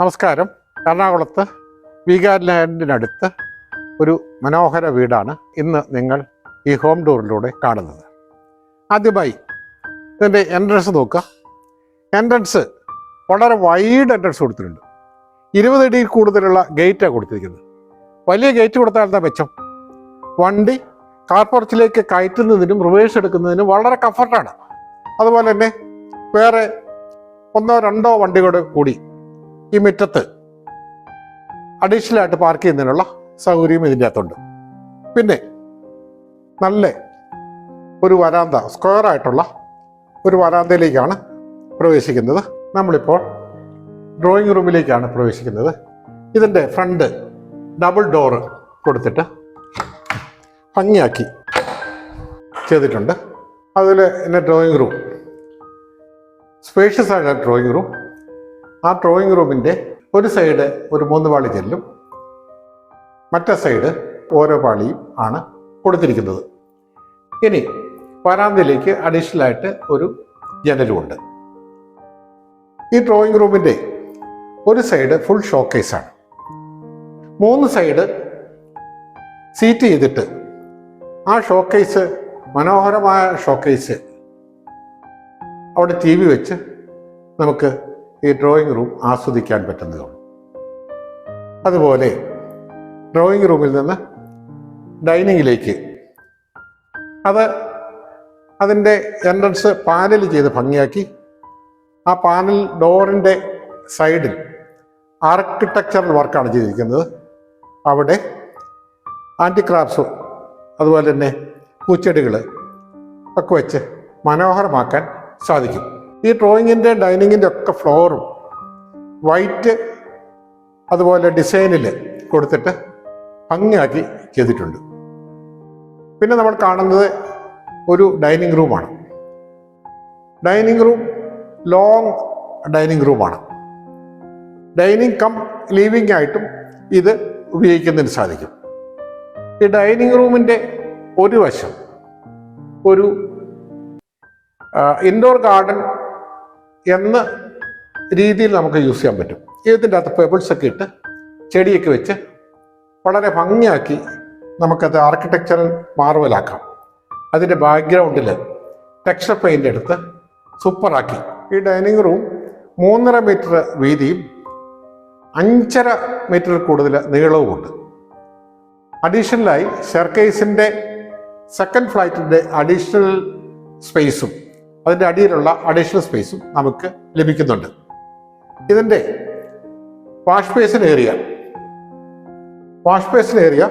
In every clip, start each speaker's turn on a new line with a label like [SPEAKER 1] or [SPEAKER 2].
[SPEAKER 1] നമസ്കാരം. എറണാകുളത്ത് വീഗാർഡ് ലാൻഡിനടുത്ത് ഒരു മനോഹര വീടാണ് ഇന്ന് നിങ്ങൾ ഈ ഹോം ടൂറിലൂടെ കാണുന്നത്. ആദ്യമായി ഇതിൻ്റെ എൻട്രൻസ് നോക്കുക. എൻട്രൻസ് വളരെ വൈഡ് എൻട്രൻസ് കൊടുത്തിട്ടുണ്ട്. 20 അടിയിൽ കൂടുതലുള്ള ഗേറ്റാണ് കൊടുത്തിരിക്കുന്നത്. വലിയ ഗേറ്റ് കൊടുത്താൽ എന്താ മെച്ചം? വണ്ടി കാർ പോർച്ചിലേക്ക് കയറ്റുന്നതിനും റിവേഴ്സ് എടുക്കുന്നതിനും വളരെ കംഫർട്ടാണ്. അതുപോലെ തന്നെ വേറെ 1-2 വണ്ടികൾ കൂടി ഈ മുറ്റത്ത് അഡീഷണലായിട്ട് പാർക്ക് ചെയ്യുന്നതിനുള്ള സൗകര്യം ഇതിൻ്റെ അകത്തുണ്ട്. പിന്നെ നല്ല ഒരു വരാന്ത, സ്ക്വയർ ആയിട്ടുള്ള ഒരു വരാന്തയിലേക്കാണ് പ്രവേശിക്കുന്നത്. നമ്മളിപ്പോൾ ഡ്രോയിങ് റൂമിലേക്കാണ് പ്രവേശിക്കുന്നത്. ഇതിൻ്റെ ഫ്രണ്ട് ഡബിൾ ഡോറ് കൊടുത്തിട്ട് ഭംഗിയാക്കി ചെയ്തിട്ടുണ്ട്. അതിൽ പിന്നെ ഡ്രോയിങ് റൂം, സ്പേഷ്യസ് ആയ ഡ്രോയിങ് റൂം. ആ ഡ്രോയിങ് റൂമിൻ്റെ ഒരു സൈഡ് ഒരു 3 പാളി ജനലും മറ്റേ സൈഡ് ഓരോ പാളിയും ആണ് കൊടുത്തിരിക്കുന്നത്. ഇനി വരാന്തയിലേക്ക് അഡീഷണലായിട്ട് ഒരു ജനലുമുണ്ട്. ഈ ഡ്രോയിങ് റൂമിൻ്റെ ഒരു സൈഡ് ഫുൾ ഷോക്കേസാണ്. 3 സൈഡ് സീറ്റ് ചെയ്തിട്ട് ആ ഷോക്കേസ്, മനോഹരമായ ഷോക്കേസ്, അവിടെ TV വെച്ച് നമുക്ക് ഈ ഡ്രോയിങ് റൂം ആസ്വദിക്കാൻ പറ്റുന്നതാണ്. അതുപോലെ ഡ്രോയിങ് റൂമിൽ നിന്ന് ഡൈനിങ്ങിലേക്ക് അതിൻ്റെ എൻട്രൻസ് പാനൽ ചെയ്ത് ഭംഗിയാക്കി. ആ പാനൽ ഡോറിൻ്റെ സൈഡിൽ ആർക്കിടെക്ചറൽ വർക്കാണ് ചെയ്തിരിക്കുന്നത്. അവിടെ ആൻറ്റിക്രാഫ്റ്റ്സും അതുപോലെ തന്നെ പൂച്ചെടികൾ ഒക്കെ വെച്ച് മനോഹരമാക്കാൻ സാധിക്കും. ഈ ഡ്രോയിങ്ങിൻ്റെ ഡൈനിങ്ങിൻ്റെ ഒക്കെ ഫ്ലോറും വൈറ്റ് അതുപോലെ ഡിസൈനിൽ കൊടുത്തിട്ട് ഭംഗിയാക്കി ചെയ്തിട്ടുണ്ട്. പിന്നെ നമ്മൾ കാണുന്നത് ഒരു ഡൈനിങ് റൂമാണ്. ഡൈനിങ് റൂം ലോങ് ഡൈനിങ് റൂമാണ്. ഡൈനിങ് കം ലിവിങ് ആയിട്ടും ഇത് ഉപയോഗിക്കുന്നതിന് സാധിക്കും. ഈ ഡൈനിങ് റൂമിൻ്റെ ഒരു വശം ഒരു ഇൻഡോർ ഗാർഡൻ എന്ന രീതിയിൽ നമുക്ക് യൂസ് ചെയ്യാൻ പറ്റും. ഇതിൻ്റെ അകത്ത് പെബിൾസൊക്കെ ഇട്ട് ചെടിയൊക്കെ വെച്ച് വളരെ ഭംഗിയാക്കി നമുക്കത് ആർക്കിടെക്ചറൽ മാർവലാക്കാം. അതിൻ്റെ ബാക്ക്ഗ്രൗണ്ടിൽ ടെക്സ്ചർ പെയിൻ്റ് എടുത്ത് സൂപ്പറാക്കി. ഈ ഡൈനിങ് റൂം 3.5 മീറ്റർ വീതിയും 5.5 മീറ്ററിൽ കൂടുതൽ നീളവുമുണ്ട്. അഡീഷണലായി സ്റ്റെയർകേസിൻ്റെ സെക്കൻഡ് ഫ്ലൈറ്റിൻ്റെ അഡീഷണൽ സ്പേസും അതിൻ്റെ അടിയിലുള്ള അഡീഷണൽ സ്പേസും നമുക്ക് ലഭിക്കുന്നുണ്ട്. ഇതിൻ്റെ വാഷ് ബേസിൻ ഏരിയ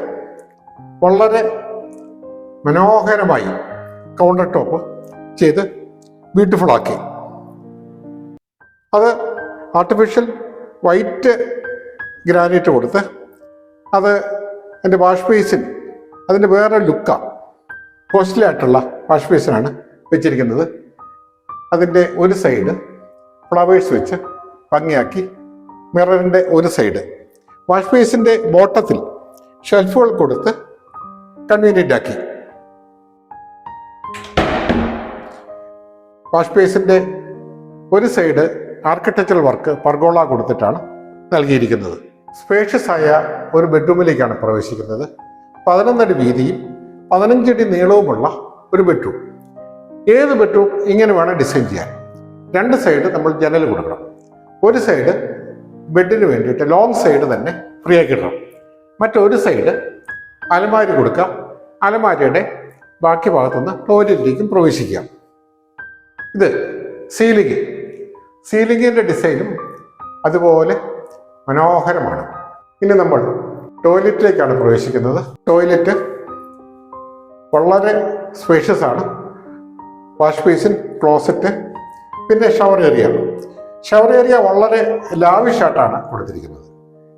[SPEAKER 1] വളരെ മനോഹരമായി കൗണ്ടർ ടോപ്പ് ചെയ്ത് ബ്യൂട്ടിഫുള്ളാക്കി. അത് ആർട്ടിഫിഷ്യൽ വൈറ്റ് ഗ്രാനൈറ്റ് കൊടുത്ത് അതിൻ്റെ വാഷ് ബേസിൻ അതിൻ്റെ വേറെ ലുക്കാണ്. കോസ്റ്റ്ലി ആയിട്ടുള്ള വാഷ് ബേസിനാണ് വെച്ചിരിക്കുന്നത്. അതിൻ്റെ ഒരു സൈഡ് ഫ്ലവേഴ്സ് വെച്ച് ഭംഗിയാക്കി. മിററിൻ്റെ ഒരു സൈഡ് വാഷ് ബേസിൻ്റെ ബോട്ടത്തിൽ ഷെൽഫുകൾ കൊടുത്ത് കൺവീനിയൻ്റ് ആക്കി. വാഷ് ബേസിൻ്റെ ഒരു സൈഡ് ആർക്കിടെക്ചറൽ വർക്ക് പർഗോള കൊടുത്തിട്ടാണ് നൽകിയിരിക്കുന്നത്. സ്പേഷ്യസ് ആയ ഒരു ബെഡ്റൂമിലേക്കാണ് പ്രവേശിക്കുന്നത്. 11 അടി വീതിയും 15 അടി നീളവുമുള്ള ഒരു ബെഡ്റൂം. ഏത് ബെഡ്റൂം ഇങ്ങനെ വേണം ഡിസൈൻ ചെയ്യാൻ. 2 സൈഡ് നമ്മൾ ജനൽ കൊടുക്കണം. ഒരു സൈഡ് ബെഡിന് വേണ്ടിയിട്ട് ലോങ് സൈഡ് തന്നെ ഫ്രീ ആക്കി ഇടണം. മറ്റൊരു സൈഡ് അലമാരി കൊടുക്കാം. അലമാരിയുടെ ബാക്കി ഭാഗത്തുനിന്ന് ടോയ്ലറ്റിലേക്കും പ്രവേശിക്കാം. ഇത് സീലിങ്ങിൻ്റെ ഡിസൈനും അതുപോലെ മനോഹരമാണ്. ഇനി നമ്മൾ ടോയ്ലറ്റിലേക്കാണ് പ്രവേശിക്കുന്നത്. ടോയ്ലറ്റ് വളരെ സ്പേഷ്യസ് ആണ്. വാഷ് ബേസിൻ, ക്ലോസറ്റ്, പിന്നെ ഷവർ ഏരിയ വളരെ ലാവിഷായിട്ടാണ് കൊടുത്തിരിക്കുന്നത്.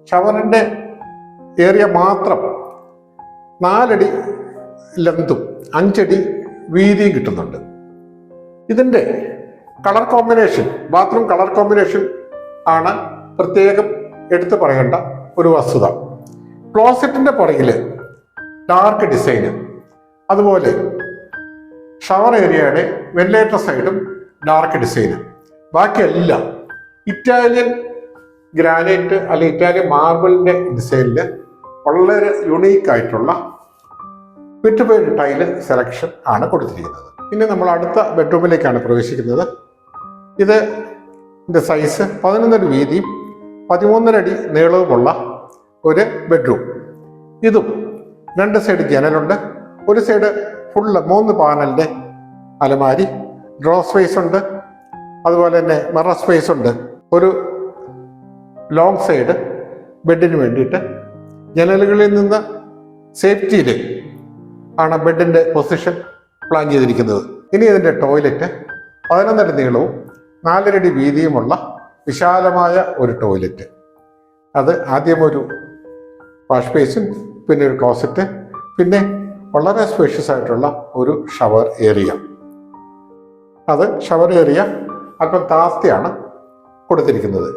[SPEAKER 1] ഷവറിൻ്റെ ഏരിയ മാത്രം 4 അടി ലെങ്തും 5 അടി വീതിയും കിട്ടുന്നുണ്ട്. ഇതിൻ്റെ colour combination, bathroom colour combination ആണ് പ്രത്യേകം എടുത്തു പറയേണ്ട ഒരു വസ്തുത. ക്ലോസറ്റിൻ്റെ പുറകിൽ ഡാർക്ക് ഡിസൈന്, അതുപോലെ ഷവർ ഏരിയയുടെ വെന്റിലേറ്റർ സൈഡും ഡാർക്ക് ഡിസൈന്. ബാക്കിയെല്ലാം ഇറ്റാലിയൻ ഗ്രാനൈറ്റ് അല്ലെങ്കിൽ ഇറ്റാലിയൻ മാർബിളിന്റെ ഡിസൈനിൽ വളരെ യുണീക്ക് ആയിട്ടുള്ള വിട്ട്ഫൈഡ് ടൈല് സെലക്ഷൻ ആണ് കൊടുത്തിരിക്കുന്നത്. ഇനി നമ്മൾ അടുത്ത ബെഡ്റൂമിലേക്കാണ് പ്രവേശിക്കുന്നത്. ഇതിൻ്റെ സൈസ് 11 അടി വീതിയും 13 അടി നീളവുമുള്ള ഒരു ബെഡ്റൂം. ഇതും 2 സൈഡ് ജനലുണ്ട്. ഒരു സൈഡ് ഫുള്ള് 3 പാനലിൻ്റെ അലമാരി, ഡ്രോ സ്പേസ് ഉണ്ട്, അതുപോലെ തന്നെ മിറർ സ്പേസ് ഉണ്ട്. ഒരു ലോങ് സൈഡ് ബെഡിന് വേണ്ടിയിട്ട് ജനലുകളിൽ നിന്ന് സേഫ്റ്റിയിൽ ആണ് ബെഡിൻ്റെ പൊസിഷൻ പ്ലാൻ ചെയ്തിരിക്കുന്നത്. ഇനി ഇതിൻ്റെ ടോയ്ലറ്റ് 11 അടി നീളവും 4 അടി വീതിയുമുള്ള വിശാലമായ ഒരു ടോയ്ലറ്റ്. അത് ആദ്യം ഒരു വാഷ് ബേസിൻ, പിന്നെ ഒരു ക്ലോസറ്റ്, പിന്നെ വളരെ സ്പേഷ്യസ് ആയിട്ടുള്ള ഒരു ഷവർ ഏരിയ. അത് ഷവർ ഏരിയ അല്പം താഴ്ത്തിയാണ് കൊടുത്തിരിക്കുന്നത്.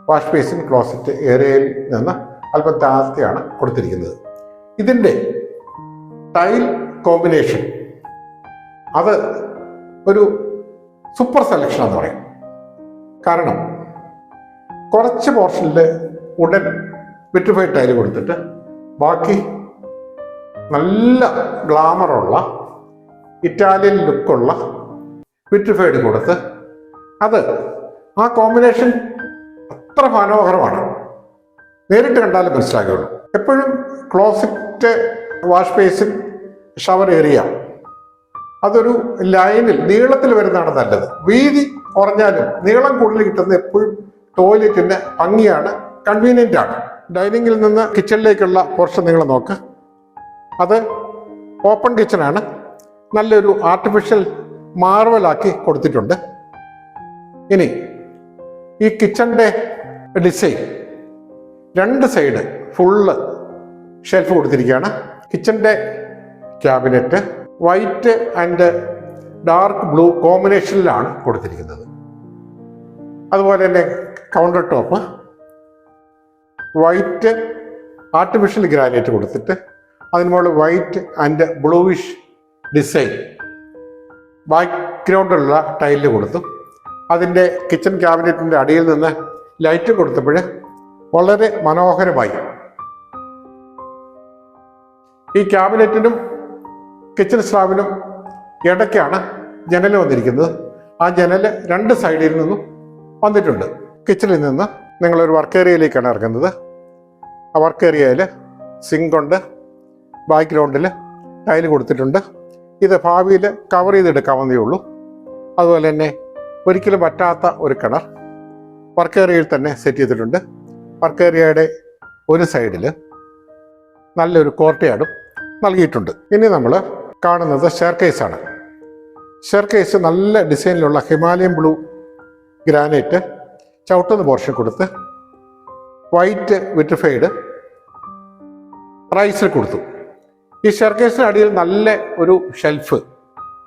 [SPEAKER 1] വാഷ് ബേസിൻ ക്ലോസറ്റ് ഏരിയയിൽ നിന്ന് അല്പം താഴ്ത്തിയാണ് കൊടുത്തിരിക്കുന്നത്. ഇതിൻ്റെ ടൈൽ കോമ്പിനേഷൻ അത് ഒരു സൂപ്പർ സെലക്ഷൻ എന്ന് പറയും. കാരണം കുറച്ച് പോർഷനിൽ ഉടൻ വിട്രിഫൈഡ് ടൈല് കൊടുത്തിട്ട് ബാക്കി നല്ല ഗ്ലാമറുള്ള ഇറ്റാലിയൻ ലുക്കുള്ള വിട്രിഫൈഡ് കൊടുത്ത് അത് ആ കോമ്പിനേഷൻ അത്ര മനോഹരമാണ്. നേരിട്ട് കണ്ടാലും മനസ്സിലാകുള്ളൂ. എപ്പോഴും closet, wash basin, shower area അതൊരു ലൈനിൽ നീളത്തിൽ വരുന്നതാണ് നല്ലത്. വീതി കുറഞ്ഞാലും നീളം കൂടുതൽ കിട്ടുന്നത് എപ്പോഴും ടോയ്ലറ്റിൻ്റെ ഭംഗിയാണ്, കൺവീനിയൻ്റ് ആണ്. ഡൈനിങ്ങിൽ നിന്ന് കിച്ചണിലേക്കുള്ള പോർഷൻ നിങ്ങൾ നോക്ക്. അത് ഓപ്പൺ കിച്ചണാണ്. നല്ലൊരു ആർട്ടിഫിഷ്യൽ മാർവലാക്കി കൊടുത്തിട്ടുണ്ട്. ഇനി ഈ കിച്ചണിൻ്റെ ഡിസൈൻ 2 സൈഡ് ഫുള്ള് ഷെൽഫ് കൊടുത്തിരിക്കുകയാണ്. കിച്ചണിൻ്റെ cabinet white and dark blue കോമ്പിനേഷനിലാണ് കൊടുത്തിരിക്കുന്നത്. അതുപോലെ തന്നെ counter top white artificial granite കൊടുത്തിട്ട് അതിന് മുകളിൽ വൈറ്റ് ആൻഡ് ബ്ലൂയിഷ് ഡിസൈൻ ബാക്ക്ഗ്രൗണ്ടുള്ള ടൈലിൽ കൊടുത്തു. അതിൻ്റെ കിച്ചൺ ക്യാബിനറ്റിൻ്റെ അടിയിൽ നിന്ന് ലൈറ്റ് കൊടുത്തപ്പോൾ വളരെ മനോഹരമായി. ഈ ക്യാബിനറ്റിനും കിച്ചൺ സ്ലാബിനും ഇടയ്ക്കാണ് ജനൽ വന്നിരിക്കുന്നത്. ആ ജനൽ 2 സൈഡിൽ നിന്നും വന്നിട്ടുണ്ട്. കിച്ചണിൽ നിന്ന് നിങ്ങളൊരു വർക്ക് ഏരിയയിലേക്കാണ് ഇറങ്ങുന്നത്. ആ വർക്ക് ഏരിയയിൽ സിങ്കുണ്ട്, ബാക്ക്ഗ്രൗണ്ടിൽ ടൈല് കൊടുത്തിട്ടുണ്ട്. ഇത് ഭാവിയിൽ കവർ ചെയ്തെടുക്കാവുന്നതേ ഉള്ളൂ. അതുപോലെ തന്നെ ഒരിക്കലും പറ്റാത്ത ഒരു കിണർ വർക്ക് ഏരിയയിൽ തന്നെ സെറ്റ് ചെയ്തിട്ടുണ്ട്. വർക്ക് ഏരിയയുടെ ഒരു സൈഡിൽ നല്ലൊരു കോർട്ട്യാർഡും നൽകിയിട്ടുണ്ട്. ഇനി നമ്മൾ കാണുന്നത് സ്റ്റെയർകേസാണ്. സ്റ്റെയർകേസ് നല്ല ഡിസൈനിലുള്ള ഹിമാലയൻ ബ്ലൂ ഗ്രാനൈറ്റ് ചവിട്ടുന്ന പോർഷൻ കൊടുത്ത് വൈറ്റ് വിട്രിഫൈഡ് റൈസിൽ കൊടുത്തു. ഈ സ്റ്റെയർകേസിന് അടിയിൽ നല്ല ഒരു ഷെൽഫ്,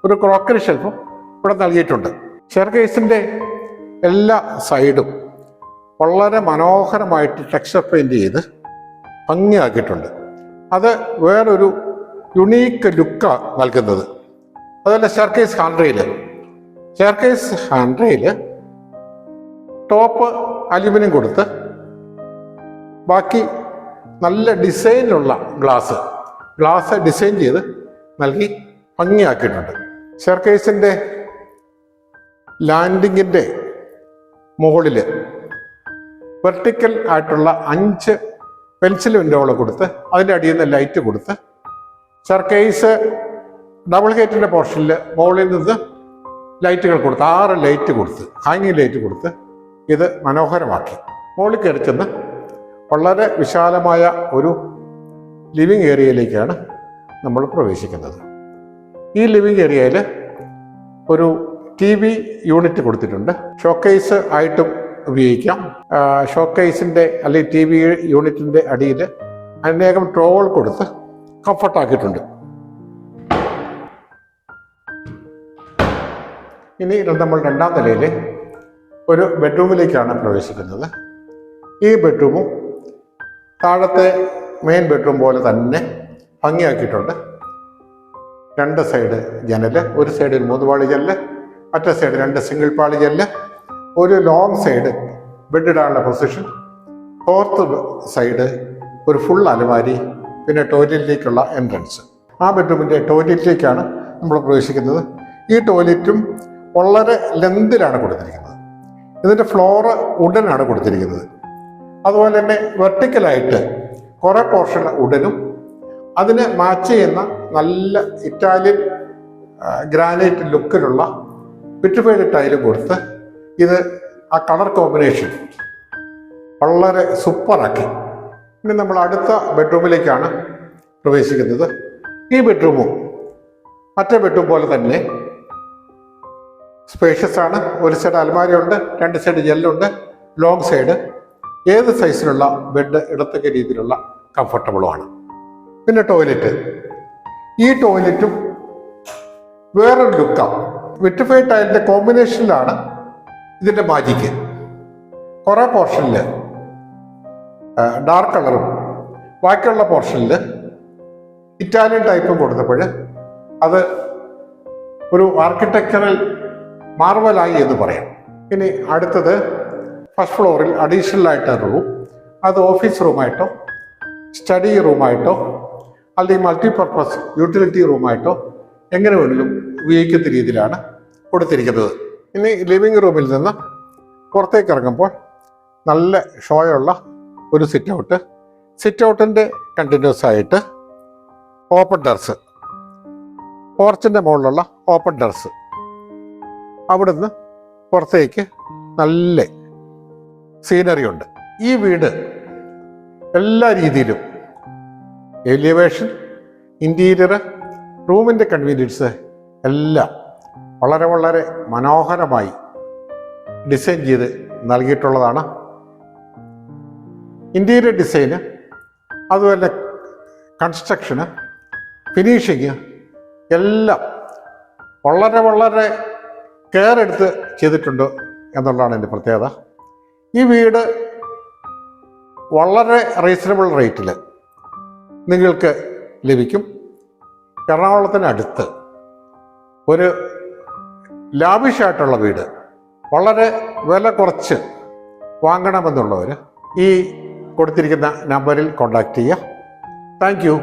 [SPEAKER 1] ഒരു ക്രോക്കറി ഷെൽഫും ഇവിടെ നൽകിയിട്ടുണ്ട്. സ്റ്റെയർകേസിൻ്റെ എല്ലാ സൈഡും വളരെ മനോഹരമായിട്ട് ടെക്സ്ചർ പെയിൻറ് ചെയ്ത് ഭംഗിയാക്കിയിട്ടുണ്ട്. അത് വേറൊരു യുണീക്ക് ലുക്കാണ് നൽകുന്നത്. അതുപോലെ staircase hand rail top aluminium കൊടുത്ത് ബാക്കി നല്ല ഡിസൈനിലുള്ള ഗ്ലാസ് ഡിസൈൻ ചെയ്ത് നൽകി ഭംഗിയാക്കിയിട്ടുണ്ട്. സ്റ്റെയർകേസിൻ്റെ ലാൻഡിങ്ങിൻ്റെ മുകളിൽ വെർട്ടിക്കൽ ആയിട്ടുള്ള 5 പെൻസിൽ വിൻഡോകൾ കൊടുത്ത് അതിൻ്റെ അടിയിൽ നിന്ന് ലൈറ്റ് കൊടുത്ത് സ്റ്റെയർകേസ് ഡബിൾ ഹൈറ്റിൻ്റെ പോർഷനിൽ മുകളിൽ നിന്ന് ലൈറ്റുകൾ കൊടുത്ത് 6 ലൈറ്റ് കൊടുത്ത് ഹാങ്ങിങ് ലൈറ്റ് കൊടുത്ത് ഇത് മനോഹരമാക്കി. മുകളിൽ കയറി ചെന്ന് വളരെ വിശാലമായ ഒരു ലിവിങ് ഏരിയയിലേക്കാണ് നമ്മൾ പ്രവേശിക്കുന്നത്. ഈ ലിവിങ് ഏരിയയിൽ ഒരു TV യൂണിറ്റ് കൊടുത്തിട്ടുണ്ട്. ഷോക്കേസ് ആയിട്ടും ഉപയോഗിക്കാം. ഷോക്കേസിൻ്റെ അല്ലെങ്കിൽ TV യൂണിറ്റിൻ്റെ അടിയിൽ അനേകം ട്രോൾ കൊടുത്ത് കംഫർട്ടാക്കിയിട്ടുണ്ട്. ഇനി നമ്മൾ 2ാം നിലയിൽ ഒരു ബെഡ്റൂമിലേക്കാണ് പ്രവേശിക്കുന്നത്. ഈ ബെഡ്റൂമും താഴത്തെ മെയിൻ ബെഡ്റൂം പോലെ തന്നെ ഭംഗിയാക്കിയിട്ടുണ്ട്. 2 സൈഡ് ജനൽ, ഒരു സൈഡിൽ 3 പാളി ജനൽ, മറ്റേ സൈഡ് 2 സിംഗിൾ പാളി ജനൽ, ഒരു ലോങ് സൈഡ് ബെഡ് ഇടാനുള്ള പൊസിഷൻ, ഫോർത്ത് സൈഡ് ഒരു ഫുൾ അലമാരി, പിന്നെ ടോയ്ലറ്റിലേക്കുള്ള എൻട്രൻസ്. ആ ബെഡ്റൂമിൻ്റെ ടോയ്ലറ്റിലേക്കാണ് നമ്മൾ പ്രവേശിക്കുന്നത്. ഈ ടോയ്ലറ്റും വളരെ ലെന്തിലാണ് കൊടുത്തിരിക്കുന്നത്. ഇതിൻ്റെ ഫ്ലോറ് വുഡനാണ് കൊടുത്തിരിക്കുന്നത്. അതുപോലെ തന്നെ വെർട്ടിക്കലായിട്ട് കുറേ പോർഷൻ വുഡനും അതിന് മാച്ച് ചെയ്യുന്ന നല്ല ഇറ്റാലിയൻ ഗ്രാനൈറ്റ് ലുക്കിലുള്ള വിട്രിഫൈഡ് ടൈലും കൊടുത്ത് ഇത് ആ കളർ കോമ്പിനേഷൻ വളരെ സൂപ്പറാക്കി. ഇനി നമ്മൾ അടുത്ത ബെഡ്റൂമിലേക്കാണ് പ്രവേശിക്കുന്നത്. ഈ ബെഡ്റൂമും മറ്റേ ബെഡ്റൂം പോലെ തന്നെ സ്പേഷ്യസ് ആണ്. ഒരു സൈഡ് അലമാരി ഉണ്ട്, രണ്ട് സൈഡ് ജെല്ലുണ്ട്, ലോങ് സൈഡ്. ഏത് സൈസിലുള്ള ബെഡ് ഇടത്തക്ക രീതിയിലുള്ള കംഫർട്ടബിളുമാണ്. പിന്നെ ടോയ്ലറ്റ്, ഈ ടോയ്ലറ്റും വേറൊരു ലുക്കാണ്. വിട്രിഫൈഡ് ടൈലിൻ്റെ കോമ്പിനേഷനിലാണ് ഇതിൻ്റെ മാജിക്ക്. കുറേ പോർഷനിൽ ഡാർക്ക് കളറും ബാക്കിയുള്ള പോർഷനിൽ ഇറ്റാലിയൻ ടൈപ്പും കൊടുത്തപ്പോൾ അത് ഒരു ആർക്കിടെക്ചറൽ മാർവലായി എന്ന് പറയാം. ഇനി അടുത്തത് ഫസ്റ്റ് ഫ്ലോറിൽ അഡീഷണൽ ആയിട്ട് റൂം. അത് ഓഫീസ് റൂമായിട്ടോ സ്റ്റഡി റൂമായിട്ടോ അല്ലെങ്കിൽ മൾട്ടിപർപ്പസ് യൂട്ടിലിറ്റി റൂമായിട്ടോ എങ്ങനെ വേണമെങ്കിലും ഉപയോഗിക്കുന്ന രീതിയിലാണ് കൊടുത്തിരിക്കുന്നത്. ഇനി ലിവിങ് റൂമിൽ നിന്ന് പുറത്തേക്ക് ഇറങ്ങുമ്പോൾ നല്ല ഷോയുള്ള ഒരു സിറ്റ് ഔട്ടിൻ്റെ കണ്ടിന്യൂസ് ആയിട്ട് ഓപ്പൺ ടെറസ്, പോർച്ചിൻ്റെ മുകളിലുള്ള ഓപ്പൺ ടെറസ്, അവിടുന്ന് പുറത്തേക്ക് നല്ല സീനറി ഉണ്ട്. ഈ വീട് എല്ലാ രീതിയിലും എലിവേഷൻ, ഇൻറ്റീരിയർ, റൂമിൻ്റെ കൺവീനിയൻസ് എല്ലാം വളരെ വളരെ മനോഹരമായി ഡിസൈൻ ചെയ്ത് നൽകിയിട്ടുള്ളതാണ്. ഇൻറ്റീരിയർ ഡിസൈന്, അതുപോലെ കൺസ്ട്രക്ഷന്, ഫിനിഷിങ് എല്ലാം വളരെ വളരെ കെയർ എടുത്ത് ചെയ്തിട്ടുണ്ട് എന്നുള്ളതാണ് എൻ്റെ പ്രത്യേകത. ഈ വീട് വളരെ റീസണബിൾ റേറ്റിൽ നിങ്ങൾക്ക് ലഭിക്കും. എറണാകുളത്തിന് അടുത്ത് ഒരു ലാവിഷായിട്ടുള്ള വീട് വളരെ വില കുറച്ച് വാങ്ങണമെന്നുള്ളവർ ഈ കൊടുത്തിരിക്കുന്ന നമ്പറിൽ കോൺടാക്റ്റ് ചെയ്യുക. Thank you.